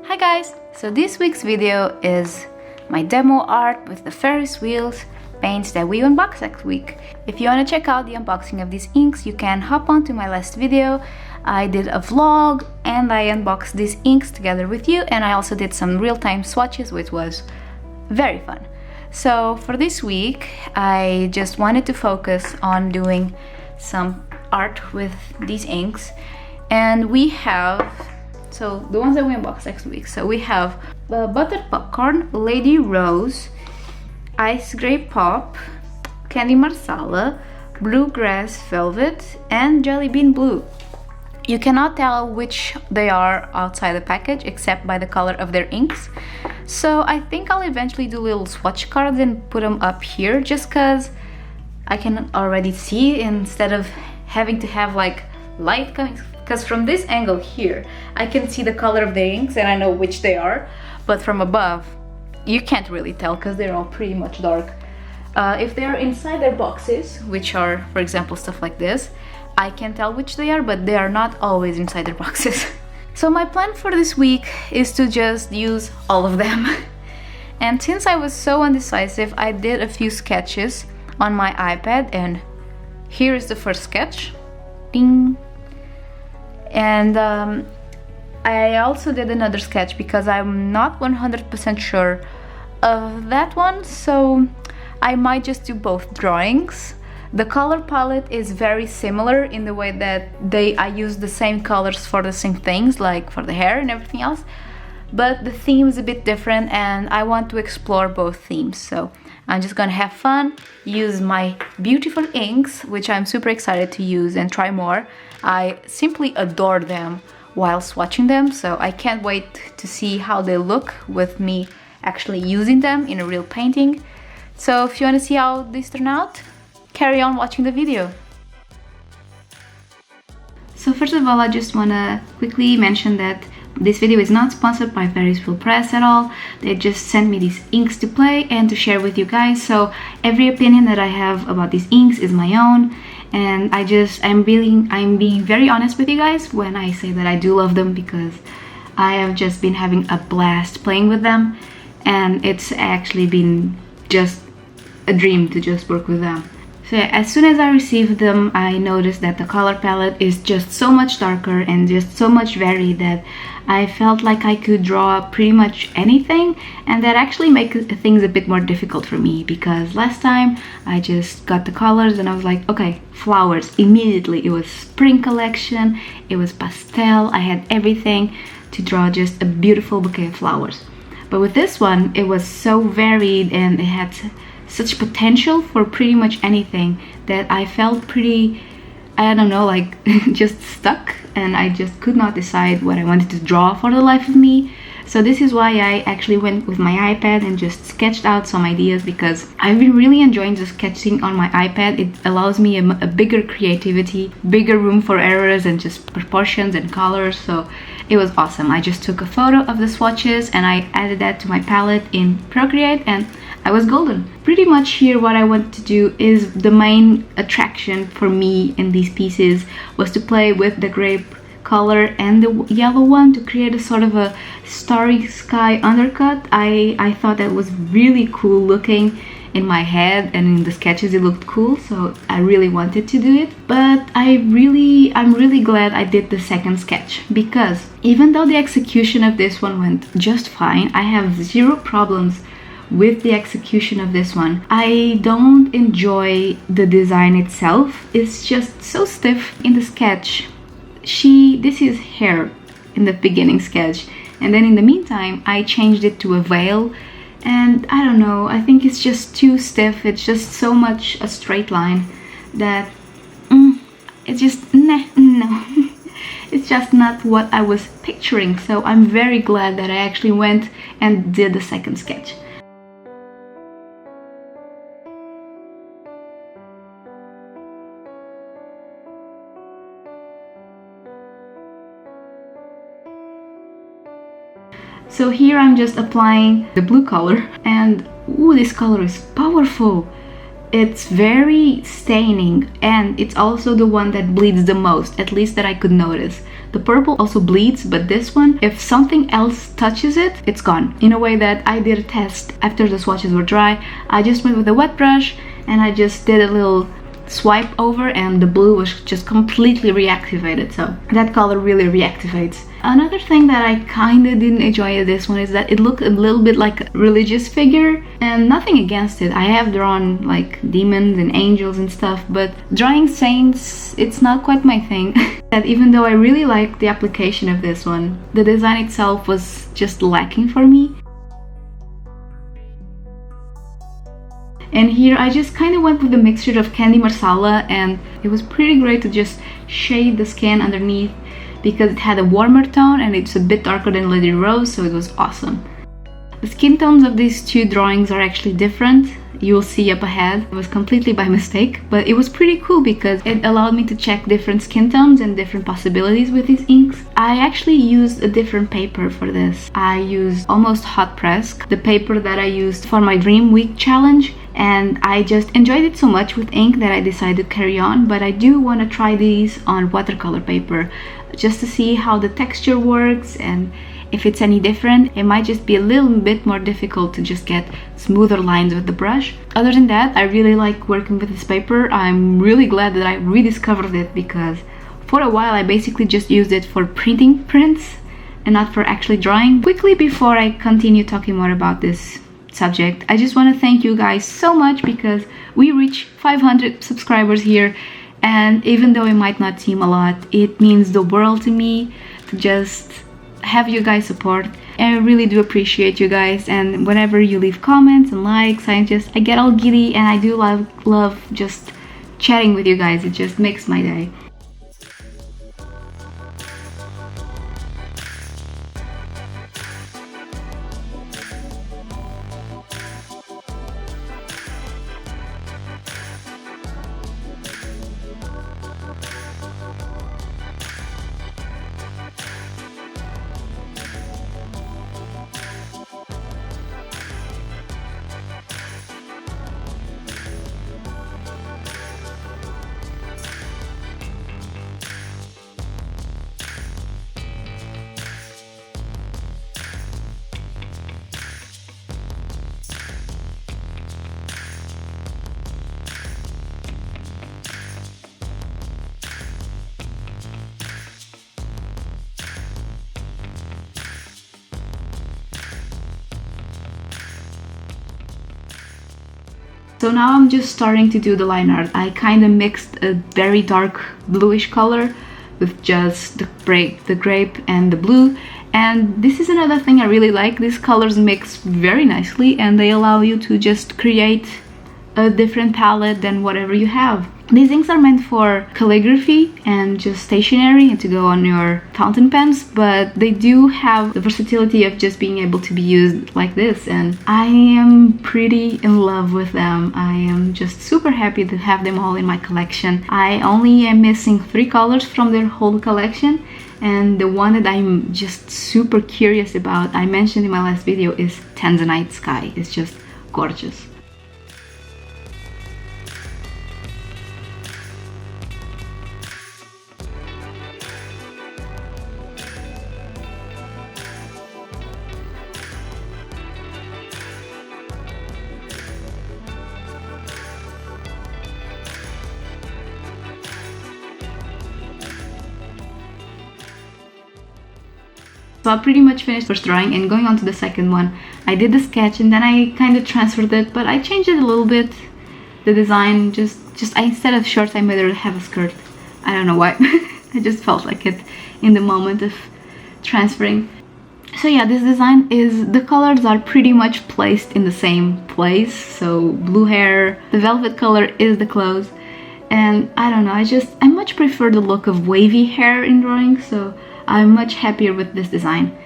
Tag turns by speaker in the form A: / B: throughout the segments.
A: Hi guys! So this week's video is my demo art with the Ferris wheels paints that we unboxed next week. If you want to check out the unboxing of these inks, you can hop on to my last video. I did a vlog and I unboxed these inks together with you, and I also did some real-time swatches, which was very fun. So for this week, I just wanted to focus on doing some art with these inks, and we have the ones that we unboxed next week. So we have Buttered Popcorn, Lady Rose, Ice Grape Pop, Candy Marsala, Bluegrass Velvet, and Jelly Bean Blue. You cannot tell which they are outside the package except by the color of their inks. So I think I'll eventually do little swatch cards and put them up here, just because I can already see instead of having to have like light coming. Because from this angle here, I can see the color of the inks and I know which they are, but from above, you can't really tell because they're all pretty much dark. If they are inside their boxes, which are, for example, stuff like this, I can tell which they are, but they are not always inside their boxes. So my plan for this week is to just use all of them. And since I was so undecisive, I did a few sketches on my iPad, and here is the first sketch. Ding! And I also did another sketch because I'm not 100% sure of that one, so I might just do both drawings. The color palette is very similar in the way that I use the same colors for the same things, like for the hair and everything else, but the theme is a bit different and I want to explore both themes. So I'm just gonna have fun, use my beautiful inks, which I'm super excited to use and try more. I simply adore them while swatching them, so I can't wait to see how they look with me actually using them in a real painting. So if you want to see how these turn out, carry on watching the video. So first of all, I just want to quickly mention that this video is not sponsored by Ferris Wheel Press at all. They just sent me these inks to play and to share with you guys. So every opinion that I have about these inks is my own. And I'm being very honest with you guys when I say that I do love them, because I have just been having a blast playing with them. And it's actually been just a dream to just work with them. So yeah, as soon as I received them, I noticed that the color palette is just so much darker and just so much varied that I felt like I could draw pretty much anything, and that actually makes things a bit more difficult for me, because last time I just got the colors and I was like, okay, flowers, immediately. It was spring collection, it was pastel, I had everything to draw just a beautiful bouquet of flowers. But with this one, it was so varied and it had such potential for pretty much anything that I felt pretty, I don't know, like just stuck, and I just could not decide what I wanted to draw for the life of me. So this is why I actually went with my iPad and just sketched out some ideas, because I've been really enjoying just sketching on my iPad. It allows me a bigger creativity, bigger room for errors and just proportions and colors. So it was awesome. I just took a photo of the swatches and I added that to my palette in Procreate, and I was golden. Pretty much here what I want to do is the main attraction for me in these pieces was to play with the grape color and the yellow one to create a sort of a starry sky undercut. I thought that was really cool looking in my head, and in the sketches it looked cool, so I really wanted to do it. But I'm really glad I did the second sketch, because even though the execution of this one went just fine, I have zero problems with the execution of this one. I don't enjoy the design itself. It's just so stiff in the sketch. This is hair in the beginning sketch, and then in the meantime I changed it to a veil, and I don't know, I think it's just too stiff. It's just so much a straight line that it's just no. It's just not what I was picturing. So I'm very glad that I actually went and did the second sketch. So here I'm just applying the blue color, and ooh, this color is powerful. It's very staining, and it's also the one that bleeds the most, at least that I could notice. The purple also bleeds, but this one, if something else touches it, it's gone. In a way that I did a test after the swatches were dry. I just went with a wet brush and I just did a little swipe over, and the blue was just completely reactivated. So that color really reactivates. Another thing that I kind of didn't enjoy of this one is that it looked a little bit like a religious figure, and nothing against it. I have drawn like demons and angels and stuff, but drawing saints, it's not quite my thing. That even though I really liked the application of this one, the design itself was just lacking for me. And here I just kind of went with the mixture of candy marsala, and it was pretty great to just shade the skin underneath because it had a warmer tone and it's a bit darker than Lady Rose, so it was awesome. The skin tones of these two drawings are actually different. You will see up ahead. It was completely by mistake, but it was pretty cool because it allowed me to check different skin tones and different possibilities with these inks. I actually used a different paper for this. I used Almost Hot Press, the paper that I used for my Dream Week challenge, and I just enjoyed it so much with ink that I decided to carry on. But I do want to try these on watercolor paper just to see how the texture works, and if it's any different. It might just be a little bit more difficult to just get smoother lines with the brush. Other than that, I really like working with this paper. I'm really glad that I rediscovered it because for a while I basically just used it for printing prints and not for actually drawing. Quickly, before I continue talking more about this subject, I just want to thank you guys so much because we reached 500 subscribers here, and even though it might not seem a lot, it means the world to me to just have you guys support. And I really do appreciate you guys, and whenever you leave comments and likes, I get all giddy, and I do love just chatting with you guys. It just makes my day. So now I'm just starting to do the line art. I kind of mixed a very dark bluish color with just the grape and the blue. And this is another thing I really like. These colors mix very nicely and they allow you to just create a different palette than whatever you have. These inks are meant for calligraphy and just stationery and to go on your fountain pens, but they do have the versatility of just being able to be used like this, and I am pretty in love with them. I am just super happy to have them all in my collection. I only am missing 3 colors from their whole collection, and the one that I'm just super curious about, I mentioned in my last video, is Tanzanite Sky. It's just gorgeous. So I pretty much finished first drawing, and going on to the second one, I did the sketch and then I kind of transferred it, but I changed it a little bit. The design, just instead of shorts, I made her have a skirt. I don't know why. I just felt like it in the moment of transferring. So yeah, this design is, the colors are pretty much placed in the same place. So blue hair, the velvet color is the clothes, and I don't know, I much prefer the look of wavy hair in drawing, so I'm much happier with this design.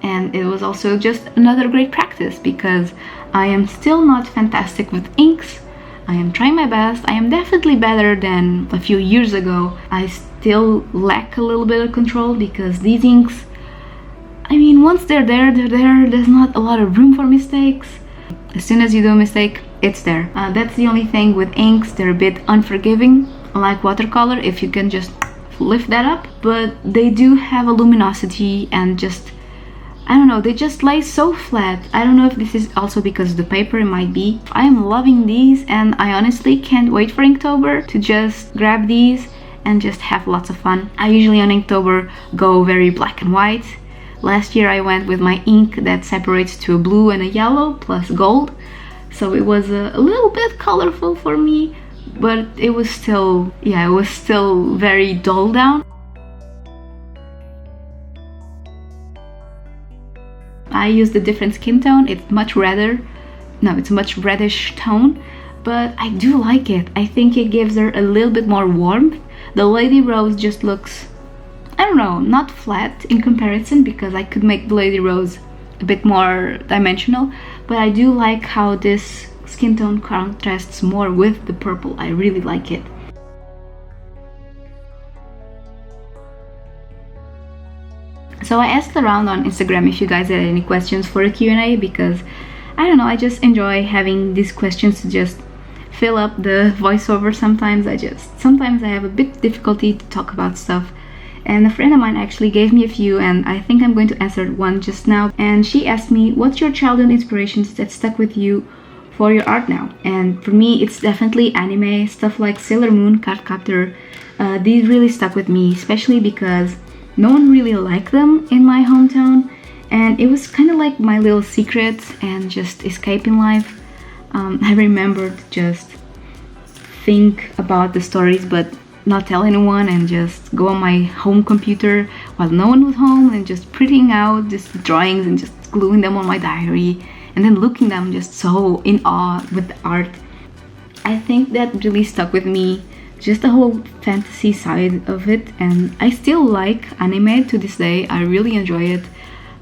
A: And it was also just another great practice because I am still not fantastic with inks. I am trying my best. I am definitely better than a few years ago. I still lack a little bit of control because these inks, I mean, once they're there, there's not a lot of room for mistakes. As soon as you do a mistake, it's there. That's the only thing with inks, they're a bit unforgiving, unlike watercolor, if you can just lift that up. But they do have a luminosity and just, I don't know, they just lay so flat. I don't know if this is also because of the paper, it might be. I am loving these, and I honestly can't wait for Inktober to just grab these and just have lots of fun. I usually on Inktober go very black and white. Last year I went with my ink that separates to a blue and a yellow plus gold, so it was a little bit colorful for me, but it was still, yeah, it was still very dull down. I used a different skin tone. It's much redder. No, it's a much reddish tone, but I do like it. I think it gives her a little bit more warmth. The Lady Rose just looks, I don't know, not flat in comparison, because I could make the Lady Rose a bit more dimensional, but I do like how this skin tone contrasts more with the purple. I really like it. So I asked around on Instagram if you guys had any questions for a Q&A, because I don't know, I just enjoy having these questions to just fill up the voiceover. Sometimes I have a bit difficulty to talk about stuff, and a friend of mine actually gave me a few, and I think I'm going to answer one just now. And she asked me, what's your childhood inspirations that stuck with you for your art now? And for me, it's definitely anime, stuff like Sailor Moon, Cardcaptor. These really stuck with me, especially because no one really liked them in my hometown, and it was kind of like my little secret and just escape in life. I remembered just think about the stories but not tell anyone, and just go on my home computer while no one was home and just printing out just drawings and just gluing them on my diary, and then looking them just so in awe with the art. I think that really stuck with me, just the whole fantasy side of it, and I still like anime to this day. I really enjoy it.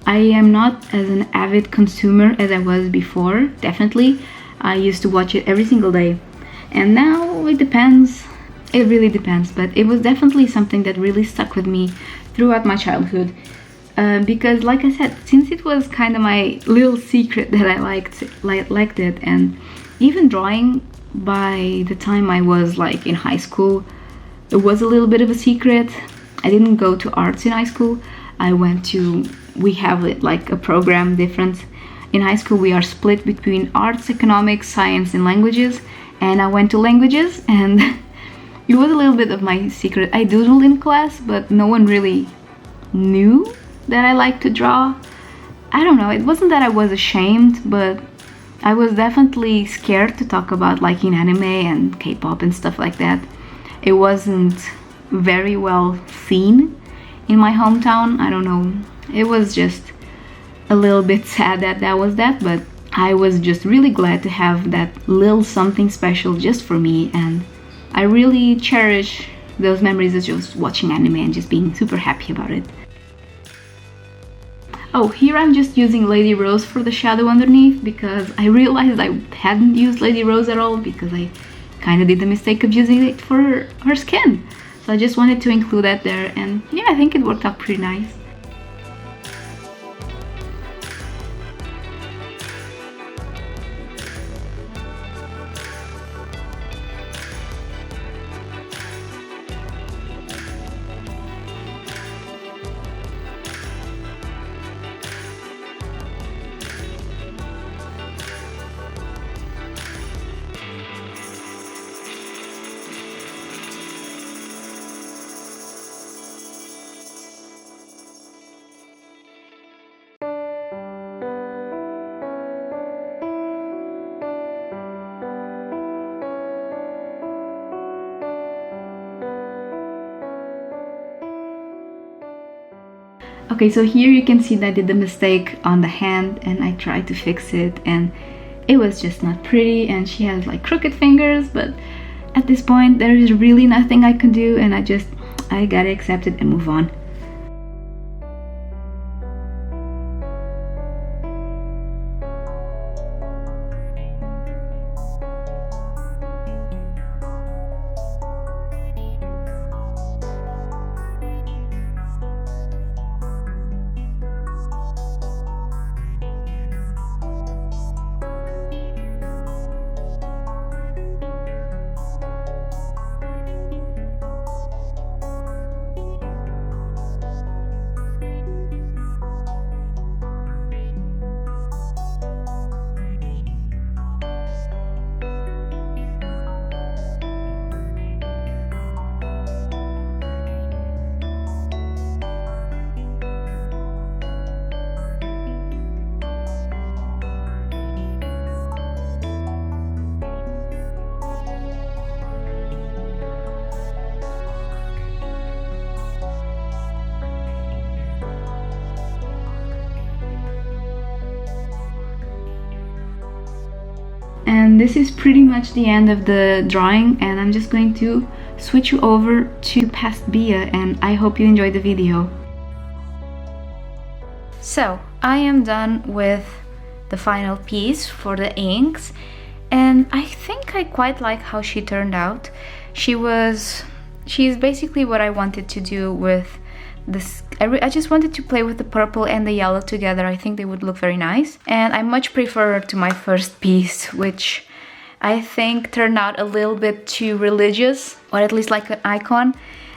A: I am not as an avid consumer as I was before, definitely. I used to watch it every single day, and now it depends. It really depends, but it was definitely something that really stuck with me throughout my childhood, because like I said, since it was kind of my little secret that I liked it, and even drawing, by the time I was like in high school, it was a little bit of a secret. I didn't go to arts in high school. We have like a program difference. In high school we are split between arts, economics, science and languages, and I went to languages, and it was a little bit of my secret. I doodled in class, but no one really knew that I liked to draw. I don't know, it wasn't that I was ashamed, but I was definitely scared to talk about liking anime and K-pop and stuff like that. It wasn't very well seen in my hometown. I don't know, it was just a little bit sad that was that, but I was just really glad to have that little something special just for me, and I really cherish those memories of just watching anime and just being super happy about it. Oh, here I'm just using Lady Rose for the shadow underneath, because I realized I hadn't used Lady Rose at all, because I kind of did the mistake of using it for her skin. So I just wanted to include that there, and yeah, I think it worked out pretty nice. Okay, so here you can see that I did the mistake on the hand, and I tried to fix it, and it was just not pretty, and she has like crooked fingers, but at this point there is really nothing I can do, and I gotta accept it and move on. And this is pretty much the end of the drawing, and I'm just going to switch you over to past Bia, and I hope you enjoyed the video. So I am done with the final piece for the inks, and I think I quite like how she turned out. She's basically what I wanted to do with this. I just wanted to play with the purple and the yellow together. I think they would look very nice, and I much prefer to my first piece, which I think turned out a little bit too religious, or at least like an icon.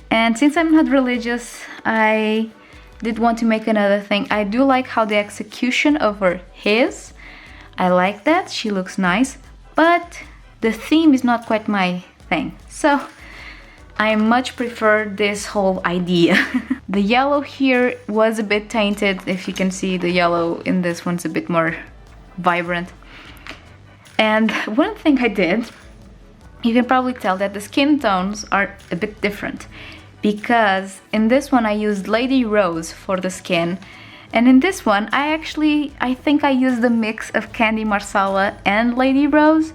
A: And since I'm not religious, I did want to make another thing. I do like how the execution of her is. I like that, she looks nice, but the theme is not quite my thing. So I much prefer this whole idea. The yellow here was a bit tainted. If you can see, the yellow in this one's a bit more vibrant. And one thing I did, you can probably tell that the skin tones are a bit different, because in this one I used Lady Rose for the skin, and in this one I think I used a mix of Candy Marsala and Lady Rose.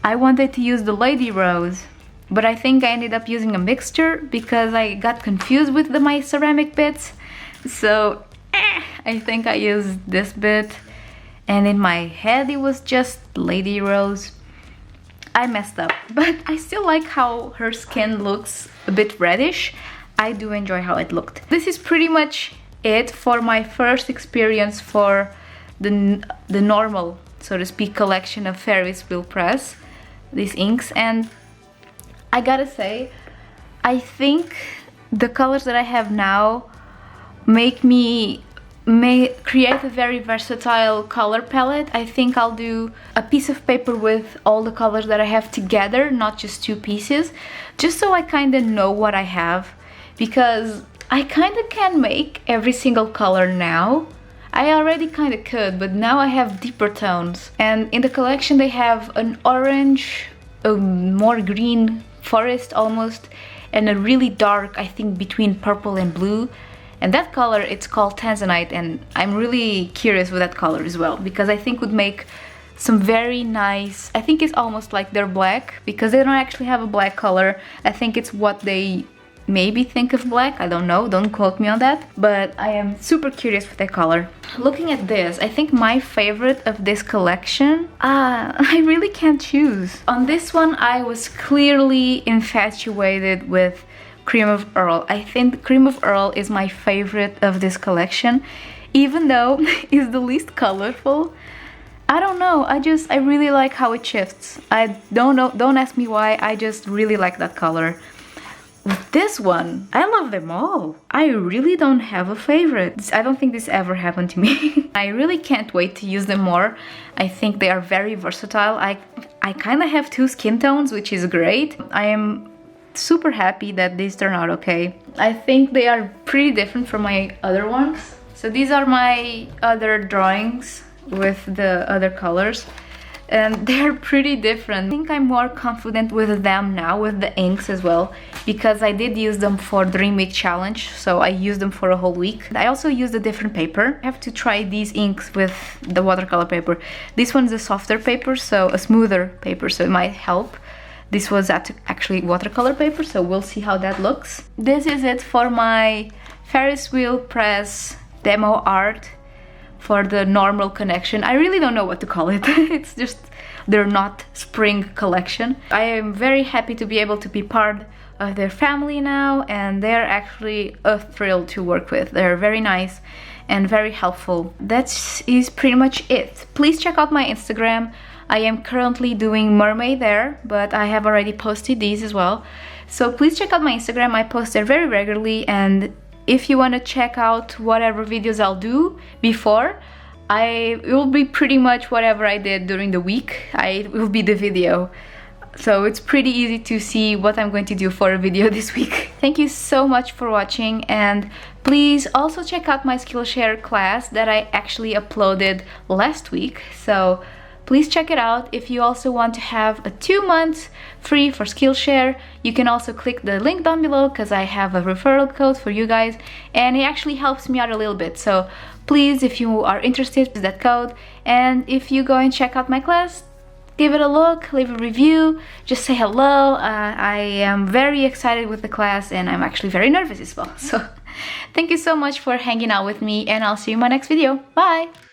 A: I wanted to use the Lady Rose, but I think I ended up using a mixture because I got confused with my ceramic bits. So I think I used this bit, and in my head it was just Lady Rose. I messed up, but I still like how her skin looks a bit reddish. I do enjoy how it looked. This is pretty much it for my first experience for the normal, so to speak, collection of Ferris Wheel Press, these inks. And I gotta say, I think the colors that I have now may create a very versatile color palette. I think I'll do a piece of paper with all the colors that I have together, not just two pieces, just so I kind of know what I have, because I kind of can make every single color now. I already kind of could, but now I have deeper tones. And in the collection they have an orange, a more green forest almost, and a really dark, I think between purple and blue. And that color, it's called Tanzanite, and I'm really curious with that color as well, because I think would make some very nice, I think it's almost like they're black, because they don't actually have a black color. I think it's what they maybe think of black, I don't know, don't quote me on that, but I am super curious with that color. Looking at this, I think my favorite of this collection, I really can't choose. On this one I was clearly infatuated with Cream of Earl. I think Cream of Earl is my favorite of this collection, even though it's the least colorful. I don't know, I really like how it shifts. I don't know, don't ask me why, I just really like that color. With this one, I love them all. I really don't have a favorite. I don't think this ever happened to me. I really can't wait to use them more. I think they are very versatile. I kind of have two skin tones, which is great. I am super happy that these turn out okay. I think they are pretty different from my other ones. So these are my other drawings with the other colors, and they're pretty different. I think I'm more confident with them now, with the inks as well, because I did use them for Dream Week challenge, so I used them for a whole week. I also used a different paper. I have to try these inks with the watercolor paper. This one's a softer paper, so a smoother paper, so it might help. This was actually watercolor paper, so we'll see how that looks. This is it for my Ferris Wheel Press demo art for the normal connection. I really don't know what to call it. It's just their not spring collection. I am very happy to be able to be part of their family now, and they're actually a thrill to work with. They're very nice and very helpful. That is pretty much it. Please check out my Instagram. I am currently doing mermaid there, but I have already posted these as well. So please check out my Instagram. I post there very regularly, and if you want to check out whatever videos I'll do before, it will be pretty much whatever I did during the week. It will be the video. So it's pretty easy to see what I'm going to do for a video this week. Thank you so much for watching, and please also check out my SkillShare class that I actually uploaded last week. So please check it out. If you also want to have a 2 months free for Skillshare, you can also click the link down below, because I have a referral code for you guys, and it actually helps me out a little bit. So please, if you are interested, use that code, and if you go and check out my class, give it a look, leave a review, just say hello. I am very excited with the class, and I'm actually very nervous as well. So thank you so much for hanging out with me, and I'll see you in my next video. Bye!